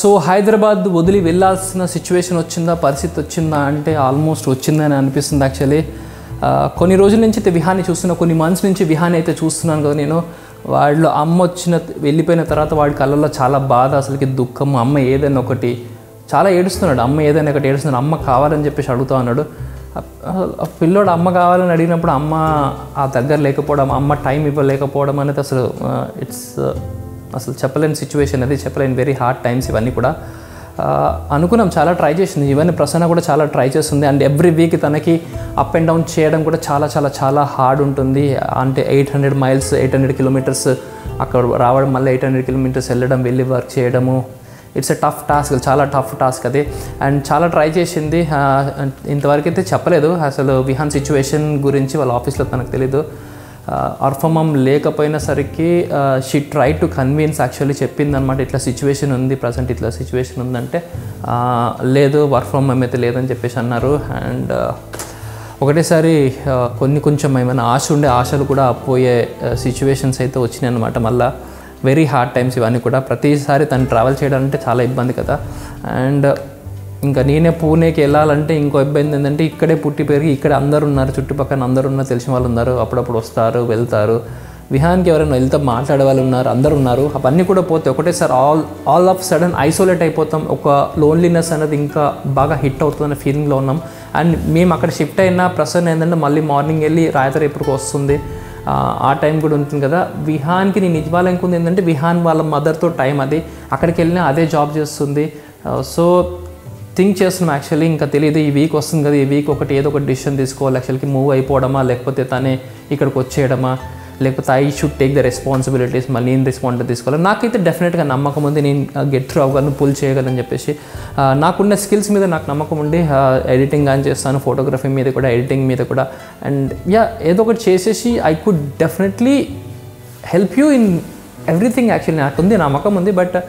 So Hyderabad వదిలి వెళ్ళాల్సిన situation వచ్చిందా, పరిస్థితి వచ్చిందా అంటే ఆల్మోస్ట్ వచ్చిందని అనిపిస్తుంది యాక్చువల్లీ. కొన్ని రోజుల నుంచి అయితే విహాన్ని చూస్తున్నా, కొన్ని మంత్స్ నుంచి విహాన్ని అయితే చూస్తున్నాను కదా నేను. వాళ్ళు అమ్మ వెళ్ళిపోయిన తర్వాత వాడి కళ్ళల్లో చాలా బాధ, అసలుకి దుఃఖం. అమ్మ ఏదైనా ఒకటి చాలా ఏడుస్తున్నాడు, అమ్మ ఏదైనా ఒకటి ఏడుస్తున్నాడు. అమ్మ కావాలని చెప్పేసి అడుగుతా ఉన్నాడు. పిల్లోడు అమ్మ కావాలని అడిగినప్పుడు అమ్మ ఆ దగ్గర లేకపోవడం, అమ్మ టైం ఇవ్వలేకపోవడం అనేది అసలు చెప్పలేని సిచ్యువేషన్, అది చెప్పలేని వెరీ హార్డ్ టైమ్స్ ఇవన్నీ కూడా. అనుకున్నాం, చాలా ట్రై చేసింది. ఇవన్నీ ప్రసన్న కూడా చాలా ట్రై చేస్తుంది. అండ్ ఎవ్రీ వీక్ తనకి అప్ అండ్ డౌన్ చేయడం కూడా చాలా చాలా చాలా హార్డ్ ఉంటుంది. అంటే 800 మైల్స్ 800 కిలోమీటర్స్ అక్కడ రావడం, మళ్ళీ 800 కిలోమీటర్స్ వెళ్ళడం, వెళ్ళి వర్క్ చేయడము. ఇట్స్ ఎ టఫ్ టాస్క్, చాలా టఫ్ టాస్క్ అది. అండ్ చాలా ట్రై చేసింది. ఇంతవరకు అయితే చెప్పలేదు అసలు విహాన్ సిచ్యువేషన్ గురించి, వాళ్ళ ఆఫీస్లో తనకు తెలీదు. అర్ఫమం లేకపోయినా సరికి she try to convince, actually చెప్పిందనమాట, ఇట్లా సిచ్యువేషన్ ఉంది, ప్రజెంట్ ఇట్లా సిచ్యువేషన్ ఉందంటే లేదు వర్క్ ఫ్రమ్ హోమ్ అయితే లేదని చెప్పేసి అన్నారు. అండ్ ఒకటేసారి కొంచెం ఏమైనా ఆశ ఉండే ఆశలు కూడా పోయే సిచ్యువేషన్స్ అయితే వచ్చినాయి అనమాట. మళ్ళీ వెరీ హార్డ్ టైమ్స్ ఇవన్నీ కూడా. ప్రతిసారి తను ట్రావెల్ చేయడాలంటే చాలా ఇబ్బంది కదా. అండ్ ఇంకా నేనే పూణేకి వెళ్ళాలంటే ఇంకో ఇబ్బంది ఏంటంటే, ఇక్కడే పుట్టి పెరిగి ఇక్కడ అందరు ఉన్నారు, చుట్టుపక్కల అందరు ఉన్నారు, తెలిసిన వాళ్ళు ఉన్నారు, అప్పుడప్పుడు వస్తారు వెళ్తారు. విహాన్కి ఎవరైనా వెళ్తే మాట్లాడే వాళ్ళు ఉన్నారు, అందరు ఉన్నారు. అవన్నీ కూడా పోతే ఒకటేసారి ఆల్ ఆఫ్ సడన్ ఐసోలేట్ అయిపోతాం. ఒక లోన్లీనెస్ అనేది ఇంకా బాగా హిట్ అవుతుందనే ఫీలింగ్లో ఉన్నాం. అండ్ మేము అక్కడ షిఫ్ట్ అయిన ప్రసన్న ఏంటంటే మళ్ళీ మార్నింగ్ వెళ్ళి రాత్రి ఎప్పటికీ వస్తుంది, ఆ టైం కూడా ఉంటుంది కదా. విహాన్కి నేను ఇవ్వాలనుకుంది ఏంటంటే, విహాన్ వాళ్ళ మదర్తో టైం, అది అక్కడికి వెళ్ళినా అదే జాబ్ చేస్తుంది. సో థింక్ చేస్తున్నాం యాక్చువల్లీ. ఇంకా తెలియదు, ఈ వీక్ వస్తుంది కదా, ఈ వీక్ ఏదో ఒకటి డిసిషన్ తీసుకోవాలి. యాక్చువల్కి మూవ్ అయిపోవడమా, లేకపోతే తనే ఇక్కడికి వచ్చేయడమా, లేకపోతే I should take the responsibilities, మళ్ళీ నేను రెస్పాన్సిబిలిటీ తీసుకోవాలి. నాకైతే డెఫినెట్గా నమ్మకం ఉంది, నేను గెట్ త్రూ అవ్వగలను, పుల్ చేయగలని చెప్పేసి. నాకున్న స్కిల్స్ మీద నాకు నమ్మకం ఉండి ఎడిటింగ్ అని చేస్తాను, ఫోటోగ్రఫీ మీద కూడా, ఎడిటింగ్ మీద కూడా. అండ్ ఏదో ఒకటి చేసేసి I could definitely help you in everything. Actually నాకు ఉంది, నమ్మకం ఉంది. బట్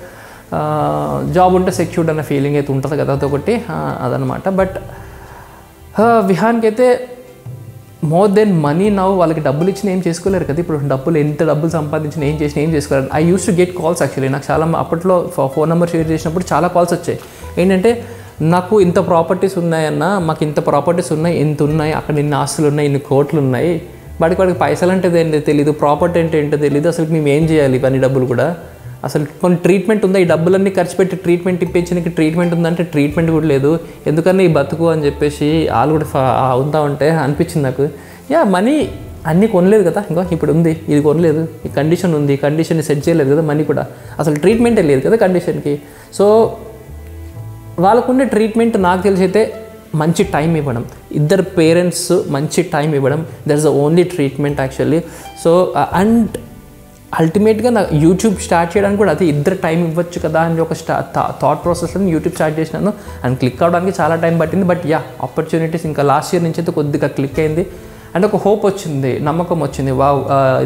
జాబ్ ఉంటే సెక్యూర్డ్ అన్న ఫీలింగ్ అయితే ఉంటుంది కదా, అదొకటి అదనమాట. బట్ విహాన్కి అయితే మోర్ దెన్ మనీ నౌ, వాళ్ళకి డబ్బులు ఇచ్చిన ఏం చేసుకోలేరు కదా ఇప్పుడు. ఎంత డబ్బులు సంపాదించిన ఏం చేసినా ఏం చేసుకోలేరు. I use to get calls actually. నాకు చాలా అప్పట్లో ఫోన్ నెంబర్ షేర్ చేసినప్పుడు చాలా కాల్స్ వచ్చాయి. ఏంటంటే, నాకు ఇంత ప్రాపర్టీస్ ఉన్నాయన్నా, మాకు ఇంత ప్రాపర్టీస్ ఉన్నాయి, ఇంత ఉన్నాయి, అక్కడ ఇన్ని ఆస్తులు ఉన్నాయి, ఇన్ని కోట్లు ఉన్నాయి, వాడికి పైసలు అంటే ఏంటో తెలియదు, ప్రాపర్టీ అంటే ఏంటో తెలియదు, అసలు మేము ఏం చేయాలి ఇవన్నీ డబ్బులు కూడా. అసలు కొన్ని ట్రీట్మెంట్ ఉందా, ఈ డబ్బులన్నీ ఖర్చు పెట్టి ట్రీట్మెంట్ ఇప్పించడానికి ట్రీట్మెంట్ ఉందంటే ట్రీట్మెంట్ కూడా లేదు, ఎందుకన్నా ఈ బతుకు అని చెప్పేసి వాళ్ళు కూడా ఉందా ఉంటే అనిపించింది నాకు. మనీ అన్నీ కొనలేదు కదా, ఇంకా ఇప్పుడు ఉంది, ఇది కొనలేదు, ఈ కండిషన్ ఉంది, ఈ కండిషన్ని సెట్ చేయలేదు కదా, మనీ కూడా అసలు ట్రీట్మెంటే లేదు కదా కండిషన్కి. సో వాళ్ళకుండే ట్రీట్మెంట్ నాకు తెలిసి అయితే మంచి టైం ఇవ్వడం, ఇద్దరు పేరెంట్స్ మంచి టైం ఇవ్వడం, that is the only treatment actually. So and అల్టిమేట్గా నాకు యూట్యూబ్ స్టార్ట్ చేయడానికి కూడా అదే, ఇద్దరు టైం ఇవ్వచ్చు కదా అని ఒక థాట్ ప్రాసెస్లో యూట్యూబ్ స్టార్ట్ చేసినాను. అండ్ క్లిక్ అవ్వడానికి చాలా టైం పట్టింది. బట్ ఆపర్చునిటీస్ ఇంకా లాస్ట్ ఇయర్ నుంచి అయితే కొద్దిగా క్లిక్ అయింది. అండ్ ఒక హోప్ వచ్చింది, నమ్మకం వచ్చింది,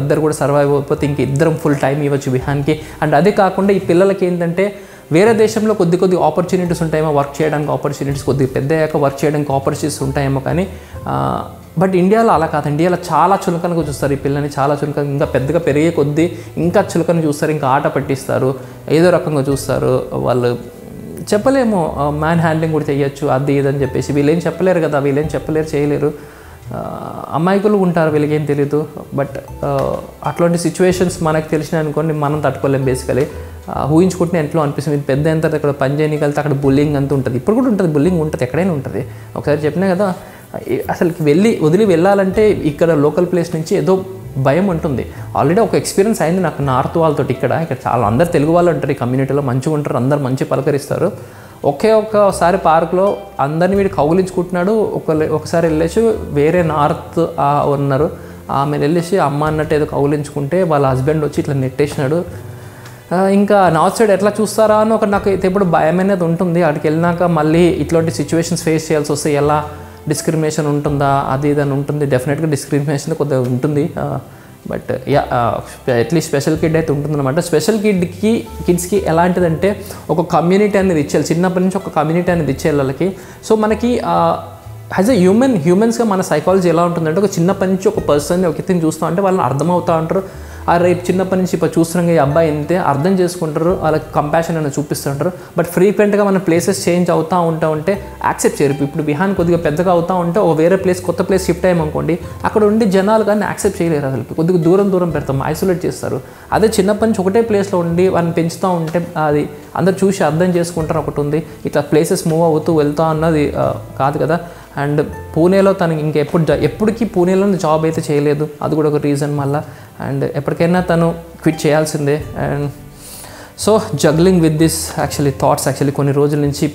ఇద్దరు కూడా సర్వైవ్ అయిపోతే ఇంక ఇద్దరం ఫుల్ టైం ఇవ్వచ్చు విహాన్కి. అండ్ అదే కాకుండా ఈ పిల్లలకి ఏంటంటే, వేరే దేశంలో కొద్ది ఆపర్చునిటీస్ ఉంటాయేమో వర్క్ చేయడానికి, ఆపర్చునిటీస్ కొద్దిగా పెద్ద అయ్యాక వర్క్ చేయడానికి ఆపర్చునిటీస్ ఉంటాయేమో, కానీ బట్ ఇండియాలో అలా కాదు. ఇండియాలో చాలా చులకనగా చూస్తారు ఈ పిల్లని, చాలా చులకన, ఇంకా పెద్దగా పెరిగే కొద్దీ ఇంకా చులకన చూస్తారు, ఇంకా ఆట పట్టిస్తారు, ఏదో రకంగా చూస్తారు. వాళ్ళు చెప్పలేము, మ్యాన్ హ్యాండ్లింగ్ కూడా చేయొచ్చు, అది ఇదని చెప్పేసి. వీళ్ళేం చెప్పలేరు కదా, వీళ్ళేం చెప్పలేరు, చేయలేరు. అమాయకులు ఉంటారు, వీళ్ళకేం తెలీదు. బట్ అట్లాంటి సిచ్యువేషన్స్ మనకు తెలిసినాయి అనుకోండి, మనం తట్టుకోలేం బేసికలీ. ఊహించుకుంటే ఎంట్లో అనిపిస్తుంది. పని అయిన తర్వాత అక్కడ పని చేయడానికి వెళ్తే అక్కడ బుల్లింగ్ అంతా ఉంటుంది, ఇప్పుడు కూడా ఉంటుంది, బుల్లింగ్ ఉంటుంది, ఎక్కడైనా ఉంటుంది. ఒకసారి చెప్పినా కదా, అసలుకి వదిలి వెళ్ళాలంటే ఇక్కడ లోకల్ ప్లేస్ నుంచి ఏదో భయం ఉంటుంది. ఆల్రెడీ ఒక ఎక్స్పీరియన్స్ అయింది నాకు నార్త్ వాళ్ళతో. ఇక్కడ చాలా అందరు తెలుగు వాళ్ళు ఉంటారు ఈ కమ్యూనిటీలో, మంచిగా ఉంటారు, అందరు మంచి పలకరిస్తారు. ఒక్కసారి పార్క్లో అందరినీ వీడు కౌగిలించుకుంటున్నాడు. ఒకసారి వెళ్ళేసి వేరే నార్త్ ఉన్నారు, ఆమె వెళ్ళేసి అమ్మ అన్నట్టు ఏదో కౌగిలించుకుంటే వాళ్ళ హస్బెండ్ వచ్చి ఇట్లా నెట్టేసినాడు. ఇంకా నార్త్ సైడ్ ఎట్లా చూస్తారా అని నాకు ఎప్పుడు భయం అనేది ఉంటుంది. అక్కడికి వెళ్ళినాక మళ్ళీ ఇట్లాంటి సిచ్యువేషన్స్ ఫేస్ చేయాల్సి వస్తే ఎలా డిస్క్రిమినేషన్ ఉంటుందా, అది ఇదని ఉంటుంది. డెఫినెట్గా డిస్క్రిమినేషన్ కొద్దిగా ఉంటుంది. బట్ అట్లీస్ట్ స్పెషల్ కిడ్ అయితే ఉంటుందన్నమాట. స్పెషల్ కిడ్స్కి ఎలాంటిదంటే, ఒక కమ్యూనిటీ అనేది ఇచ్చేయాలి, చిన్నప్పటి నుంచి ఒక కమ్యూనిటీ అనేది ఇచ్చేయాలి వాళ్ళకి. సో మనకి యాజ్ అ హ్యూమన్స్గా మన సైకాలజీ ఎలా ఉంటుందంటే, ఒక చిన్నప్పటి నుంచి ఒక పర్సన్ని ఒక ఇతను చూస్తూ అంటే వాళ్ళని అర్థమవుతూ ఉంటారు. ఆ రేపు చిన్నప్పటి నుంచి ఇప్పుడు చూస్తున్నాం ఈ అబ్బాయి అంతే అర్థం చేసుకుంటారు, వాళ్ళకి కంపాషన్ అనేది చూపిస్తుంటారు. బట్ ఫ్రీక్వెంట్గా మన ప్లేసెస్ చేంజ్ అవుతూ ఉంటే యాక్సెప్ట్ చేయరు. ఇప్పుడు విహాన్ కొద్దిగా పెద్దగా అవుతూ ఉంటే ఓ వేరే ప్లేస్ కొత్త ప్లేస్ షిఫ్ట్ అయ్యామనుకోండి, అక్కడ ఉండి జనాలు కానీ యాక్సెప్ట్ చేయలేరు, అసలు కొద్దిగా దూరం పెడతాం, ఐసోలేట్ చేస్తారు. అదే చిన్నప్పటి నుంచి ఒకటే ప్లేస్లో ఉండి వాళ్ళని పెంచుతూ ఉంటే అది అందరు చూసి అర్థం చేసుకుంటారు. ఒకటి ఉంది, ఇట్లా ప్లేసెస్ మూవ్ అవుతూ వెళ్తా అన్నది కాదు కదా. అండ్ పూణేలో తను ఎప్పటికీ పూణేలో జాబ్ అయితే చేయలేదు, అది కూడా ఒక రీజన్ మళ్ళీ. అండ్ ఎప్పటికైనా తను క్విట్ చేయాల్సిందే. And so juggling with this thoughts కొన్ని రోజుల నుంచి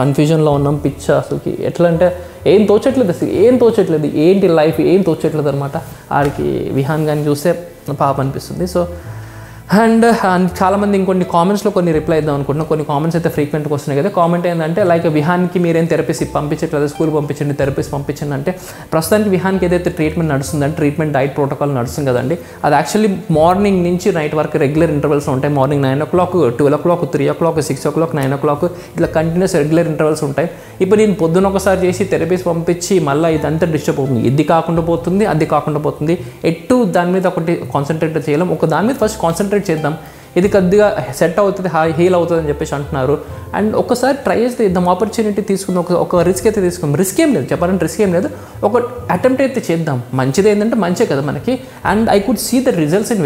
కన్ఫ్యూజన్లో ఉన్నాం. అసలుకి ఎట్లా అంటే ఏం తోచట్లేదు ఏంటి లైఫ్ ఏం తోచట్లేదు అనమాట. ఆడికి విహాన్ కానీ చూస్తే పాప అనిపిస్తుంది. సో అండ్ చాలామంది ఇంకొన్ని కామెంట్స్లో కొన్ని రిప్లై ఇద్దాం అనుకుంటున్నాం. కొన్ని కామెంట్స్ అయితే ఫ్రీక్వెంట్గా వస్తున్నాయి కదా. కామెంట్ ఏంటంటే లైక్ విహాన్కి మీరేం థెరపిస్ట్ పంపించట్లేదు, స్కూల్ పంపించండి, థెరపిస్ట్ పంపించండి అంటే ప్రస్తుతానికి విహాన్కి ఏదైతే ట్రీట్మెంట్ నడుస్తుందంటే ట్రీట్మెంట్ డైట్ ప్రోటోకాల్ నడుస్తుంది కదండి. అది యాక్చువల్లీ మార్నింగ్ నుంచి నైట్ వరకు రెగ్యులర్ ఇంటర్వల్స్ ఉంటాయి. Morning 9 o'clock, 12 o'clock, 3 o'clock, 6 o'clock, 9 o'clock ఇట్లా కంటిన్యూస్ రెగ్యులర్ ఇంటర్వల్స్ ఉంటాయి. ఇప్పుడు నేను పొద్దున ఒకసారి చేసి థెరపీస్ పంపించి మళ్ళీ ఇదంతా డిస్టర్బ్ అవుతుంది, ఇది కాకుండా పోతుంది, అది కాకుండా పోతుంది. దాని మీద ఒకటి కాన్సన్ట్రేట్ చేయలేం, ఒక దాని మీద ఫస్ట్ కాన్సన్ట్రేట్ చేద్దాం, ఇది కొద్దిగా సెట్ అవుతుంది, హీల్ అవుతుంది అని చెప్పేసి అంటున్నారు. అండ్ ఒకసారి ట్రై చేస్తే ఇద్దాం, ఆపర్చునిటీ తీసుకుందాం, ఒక రిస్క్ అయితే తీసుకుందాం. రిస్క్ ఏం లేదు, చెప్పాలంటే రిస్క్ ఏం లేదు, ఒక అటెంప్ట్ అయితే చేద్దాం. మంచిది ఏంటంటే మంచే కదా మనకి. And I could see the results in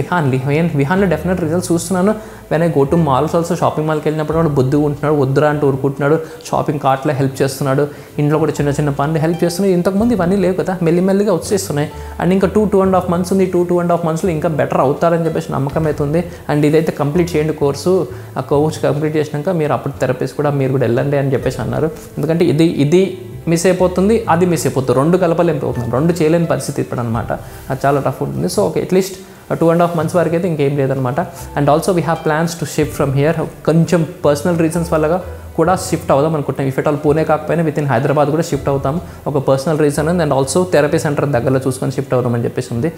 విహాన్లో డెఫినెట్ రిజల్ట్స్ చూస్తున్నాను. When I go to malls also, shopping మాల్కి వెళ్ళినప్పుడు కూడా బొద్దుగా ఉంటున్నాడు, వద్దురా అంటూ ఊరుకుంటున్నాడు, షాపింగ్ కార్ట్లో హెల్ప్ చేస్తున్నాడు, ఇంట్లో కూడా చిన్న పనులు హెల్ప్ చేస్తున్నాడు. ఇంతకుముందు ఇవన్నీ లేవు కదా, మెల్లిమెల్లిగా వచ్చేస్తున్నాయి. అండ్ ఇంకా 2.5 months ఉంది, 2.5 monthsలో ఇంకా బెటర్ అవుతారని చెప్పేసి నమ్మకం అవుతుంది. అండ్ ఇదైతే కంప్లీట్ చేయండి కోర్సు, ఆ కోర్స్ కంప్లీట్ చేసినాక మీరు అప్పుడు థెరపీస్ కూడా మీరు కూడా వెళ్ళండి అని చెప్పేసి అన్నారు. ఎందుకంటే ఇది మిస్ అయిపోతుంది, అది మిస్ అయిపోతుంది, రెండు కలపలేకపోతున్నాం, రెండు చేయలేని పరిస్థితి ఇప్పుడు అనమాట. అది చాలా టఫ్ ఉంటుంది. సో ఓకే, అట్లీస్ట్ 2.5 months వరకు అయితే ఇంకేం లేదనమాట. And also we have plans to shift from here. కొంచెం పర్సనల్ రీజన్స్ వల్లగా కూడా షిఫ్ట్ అవుదాం అనుకుంటున్నాం. ఇఫ్ ఎట్ ఆల్ పూణే కాకపోయినా విత్ ఇన్ హైదరాబాద్ కూడా షిఫ్ట్ అవుతాం, ఒక personal reason. And also therapy centre దగ్గరలో చూసుకొని షిఫ్ట్ అవుదామని చెప్పేసి ఉంది.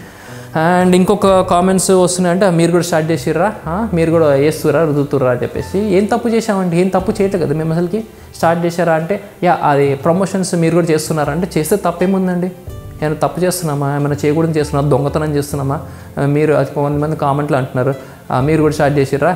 అండ్ ఇంకొక కామెంట్స్ వస్తున్నాయంటే మీరు కూడా స్టార్ట్ చేసిర్రా, మీరు కూడా వేస్తురా రుదుతుర్రా అని చెప్పేసి. ఏం తప్పు చేసామంటే ఏం తప్పు చేయట్లేదు కదా మేము అసలుకి. స్టార్ట్ చేశారా అంటే అది ప్రమోషన్స్ మీరు కూడా చేస్తున్నారా అంటే చేస్తే తప్పేముందండి, ఏమైనా తప్పు చేస్తున్నామా, ఏమైనా చేయకూడదు చేస్తున్నామా, దొంగతనం చేస్తున్నామా? మీరు కొంతమంది కామెంట్లు అంటున్నారు మీరు కూడా స్టార్ట్ చేసిర్రా,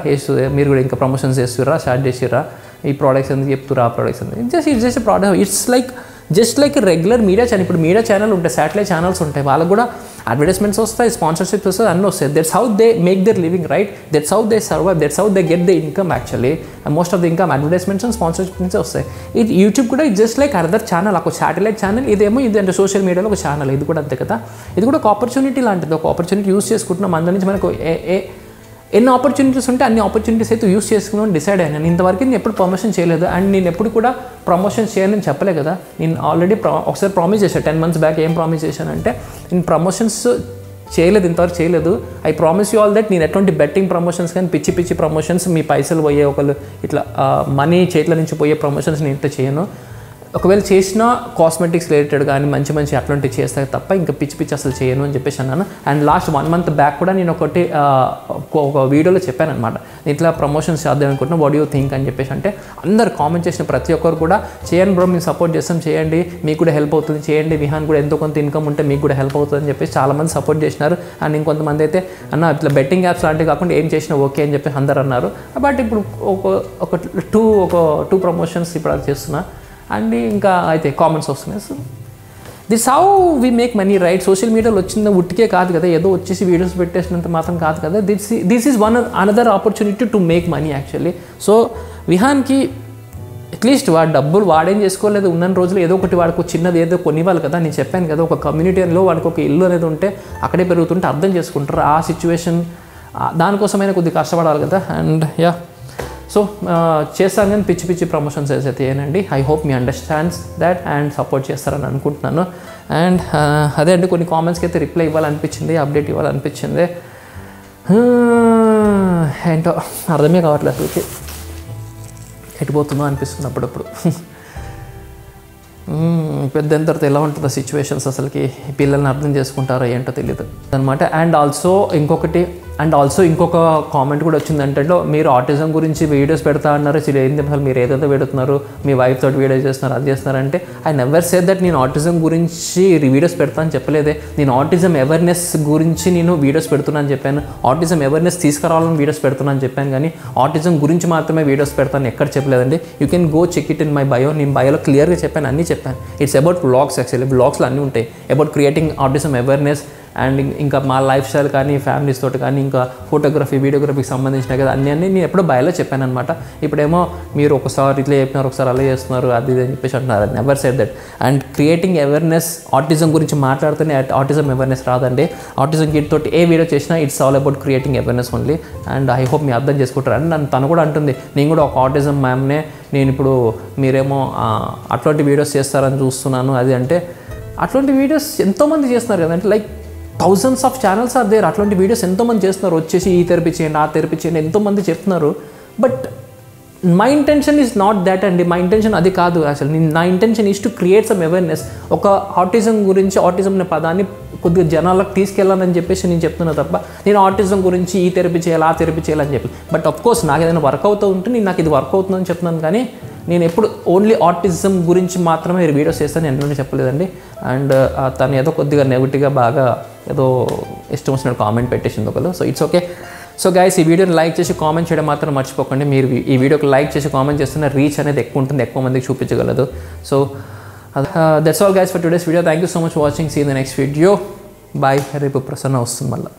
మీరు కూడా ఇంకా ప్రమోషన్స్ చేస్తుర్రా, స్టార్ట్ చేసిర్రా, ఈ ప్రోడక్ట్స్ ఎందుకు చెప్తుర్రా, ఆ ప్రోడక్ట్స్ ఎందుకు. It's just product, just like regular media channel. ఇప్పుడు మీడియా ఛానల్ ఉంటాయి, శాటిలైట్ ఛానల్స్ ఉంటాయి, వాళ్ళకు కూడా అడ్వర్టైజ్మెంట్స్ వస్తాయి, స్పాన్సర్షిప్స్ వస్తాయి, అన్నీ వస్తాయి. That's how they make there living, right? That's how they survive, that's how they get the income actually. And most of the income advertisements and sponsorship నుంచి వస్తాయి. ఇది యూట్యూబ్ కూడా జస్ట్ లైక్ అదర్ ఛానల్, ఒక satellite channel. ఇదేమో ఇది అంటే social మీడియాలో ఒక ఛానల్, ఇది కూడా అంతే కదా. ఇది కూడా ఒక ఆపర్చునిటీ లాంటిది, ఒక ఆపర్చునిటీ యూస్ చేసుకుంటున్నాం. అందరి నుంచి మనకు ఎన్ని ఆపర్చునిటీస్ ఉంటే అన్ని ఆపర్చునిటీస్ అయితే యూస్ చేసుకుందాం డిసైడ్ అయ్యాను. నేను ఇంతవరకు నేను ఎప్పుడు ప్రమోషన్ చేయలేదు, అండ్ నేను ఎప్పుడు కూడా ప్రమోషన్ చేయనని చెప్పలే కదా. నేను ఆల్రెడీ ఒకసారి ప్రామిస్ చేశాను 10 months బ్యాక్. ఏం ప్రామిస్ చేశానంటే నేను ప్రమోషన్స్ చేయలేదు, ఇంతవరకు చేయలేదు. I promise you all that నేను ఎటువంటి బెట్టింగ్ ప్రమోషన్స్ కానీ పిచ్చి ప్రమోషన్స్, మీ పైసలు పోయే ఒకళ్ళు ఇట్లా మనీ చేతుల నుంచి పోయే ప్రమోషన్స్ నేను ఇంత చేయను. ఒకవేళ చేసినా కాస్మెటిక్స్ రిలేటెడ్ కానీ మంచి అట్లాంటివి చేస్తాయి తప్ప ఇంకా పిచ్చి అసలు చేయను అని చెప్పేసి అన్నాను. అండ్ లాస్ట్ 1 month బ్యాక్ కూడా నేను ఒక వీడియోలో చెప్పాను అనమాట, ఇట్లా ప్రమోషన్స్ చేద్దాం అనుకుంటున్నా, వాట్ యూ థింక్ అని చెప్పేసి. అంటే అందరు కామెంట్ చేసిన ప్రతి ఒక్కరు కూడా చేయండి బ్రో, మేము సపోర్ట్ చేస్తాం, చేయండి, మీకు కూడా హెల్ప్ అవుతుంది, చేయండి, విహాన్ కూడా ఎంతో కొంత ఇన్కమ్ ఉంటే మీకు కూడా హెల్ప్ అవుతుంది అని చెప్పేసి చాలామంది సపోర్ట్ చేసినారు. అండ్ ఇంకొంతమంది అయితే అన్న ఇట్లా బెట్టింగ్ యాప్స్ లాంటివి కాకుండా ఏం చేసినా ఓకే అని చెప్పేసి అందరు అన్నారు. బట్ ఇప్పుడు ఒక టూ ప్రమోషన్స్ ఇప్పుడు అది చేస్తున్నా. అండ్ ఇంకా అయితే కామెంట్స్ వస్తున్నాయి. So this how we make money, right? Social మీడియాలో వచ్చింది ఉట్టికే కాదు కదా, ఏదో వచ్చేసి వీడియోస్ పెట్టేసినంత మాత్రం కాదు కదా. This is another opportunity to make money actually. So విహాన్కి అట్లీస్ట్ వాడు డబ్బులు వాడేం చేసుకోలేదు, ఉన్న రోజులు ఏదో ఒకటి వాడికి చిన్నది ఏదో కొనివ్వాలి కదా. నేను చెప్పాను కదా, ఒక కమ్యూనిటీలో వాడికి ఒక ఇల్లు అనేది ఉంటే అక్కడే పెరుగుతుంటే అర్థం చేసుకుంటారు. ఆ సిచ్యువేషన్ దానికోసమైనా కొద్దిగా కష్టపడాలి కదా. అండ్ సో చేస్తాను కానీ పిచ్చి ప్రమోషన్స్ అయితే చేయనండి. I hope me understands that and support చేస్తారని అనుకుంటున్నాను. అండ్ అదే అండి, కొన్ని కామెంట్స్కి అయితే రిప్లై ఇవ్వాలనిపించింది, అప్డేట్ ఇవ్వాలనిపించింది. ఏంటో అర్థమే కావట్లేదు, అసలుకి ఎటుపోతుందో అనిపిస్తుంది అప్పుడప్పుడు. పెద్ద తర్వాత ఎలా ఉంటుందో సిచ్యువేషన్స్, అసలుకి పిల్లల్ని అర్థం చేసుకుంటారో ఏంటో తెలియదు అనమాట. అండ్ ఆల్సో ఇంకొకటి అండ్ ఆల్సో ఇంకొక కామెంట్ కూడా వచ్చింది అంటే మీరు ఆటిజం గురించి వీడియోస్ పెడతా అన్నారు, ఏంటి అసలు మీరు ఏదైతే పెడుతున్నారు, మీ వైఫ్ తోటి వీడియో చేస్తున్నారు, అది చేస్తున్నారంటే ఐ నెవర్ సేడ్ దట్ నేను ఆటిజం గురించి వీడియోస్ పెడతా అని చెప్పలేదే. నేను ఆటిజం అవేర్నెస్ గురించి నేను వీడియోస్ పెడుతున్నాను చెప్పాను, ఆటిజం అవేర్నెస్ తీసుకురావాలని వీడియోస్ పెడుతున్నాను చెప్పాను, కానీ ఆటిజం గురించి మాత్రమే వీడియోస్ పెడతాను ఎక్కడ చెప్పలేదండి. You can go check it in my bio. నేను బయోలో క్లియర్గా చెప్పాను, అన్నీ చెప్పాను. It's about vlogs. యాక్చువల్లీ వ్లాగ్స్లో అన్నీ ఉంటాయి about creating autism awareness and ఇంకా మా లైఫ్ స్టైల్ కానీ ఫ్యామిలీస్ తోటి కానీ ఇంకా ఫోటోగ్రఫీ వీడియోగ్రఫీకి సంబంధించిన కదా అన్నీ నేను ఎప్పుడో బయోలో చెప్పాను అనమాట. ఇప్పుడేమో మీరు ఒకసారి ఇట్లా చెప్పినారు, ఒకసారి అలా చేస్తున్నారు, అది ఇది అని చెప్పేసి అంటున్నారు. Never said that. And creating awareness autism గురించి మాట్లాడుతూనే ఆటిజం అవేర్నెస్ రాదండి. ఆటిజం కిడ్ తోటి ఏ వీడియో చేసినా it's all about creating awareness only. And I hope మీరు అర్థం చేసుకుంటారు. అండ్ తను కూడా అంటుంది, నేను కూడా ఒక ఆటిజం మ్యామ్నే, నేను ఇప్పుడు మీరేమో అట్లాంటి వీడియోస్ చేస్తారని చూస్తున్నాను అది అంటే. అట్లాంటి వీడియోస్ ఎంతోమంది చేస్తున్నారు కదంటే, like thousands of channels are there. అట్లాంటి వీడియోస్ ఎంతోమంది చేస్తున్నారు, వచ్చేసి ఈ థెరపీ చేయండి, ఆ థెరపీ చేయండి, ఎంతోమంది చెప్తున్నారు. But my intention is not that అండి. మై ఇంటెన్షన్ అది కాదు. అసలు నా intention is to create some awareness. ఒక ఆటిజం గురించి, ఆటిజం అనే పదాన్ని కొద్దిగా జనాలకు తీసుకెళ్ళాలని చెప్పేసి నేను చెప్తున్నా తప్ప నేను ఆటిజం గురించి ఈ థెరపీ చేయాలి, ఆ థెరపీ చేయాలని చెప్పి. బట్ ఆఫ్ కోర్స్ నాకు ఏదైనా వర్క్ అవుతూ ఉంటే నేను నాకు ఇది వర్క్ అవుతుందని చెప్తున్నాను, కానీ నేను ఎప్పుడు ఓన్లీ ఆటిజం గురించి మాత్రమే వీడియోస్ చేస్తాను నేను చెప్పలేదండి. అండ్ తను ఏదో కొద్దిగా నెగిటివ్గా బాగా ఏదో ఇష్టం వచ్చినట్టు కామెంట్ పెట్టేసింది ఒకరు. So it's okay. So guys, ఈ వీడియోని లైక్ చేసి కామెంట్ చేయడం మాత్రం మర్చిపోకండి. మీరు ఈ వీడియోకి లైక్ చేసి కామెంట్ చేస్తున్న రీచ్ అనేది ఎక్కువ ఉంటుంది, ఎక్కువ మందికి చూపించగలదు. So that's all guys for today's video. Thank you so much watching. See in the next video. Bye. రేపు ప్రసన్న వస్తుంది మళ్ళీ.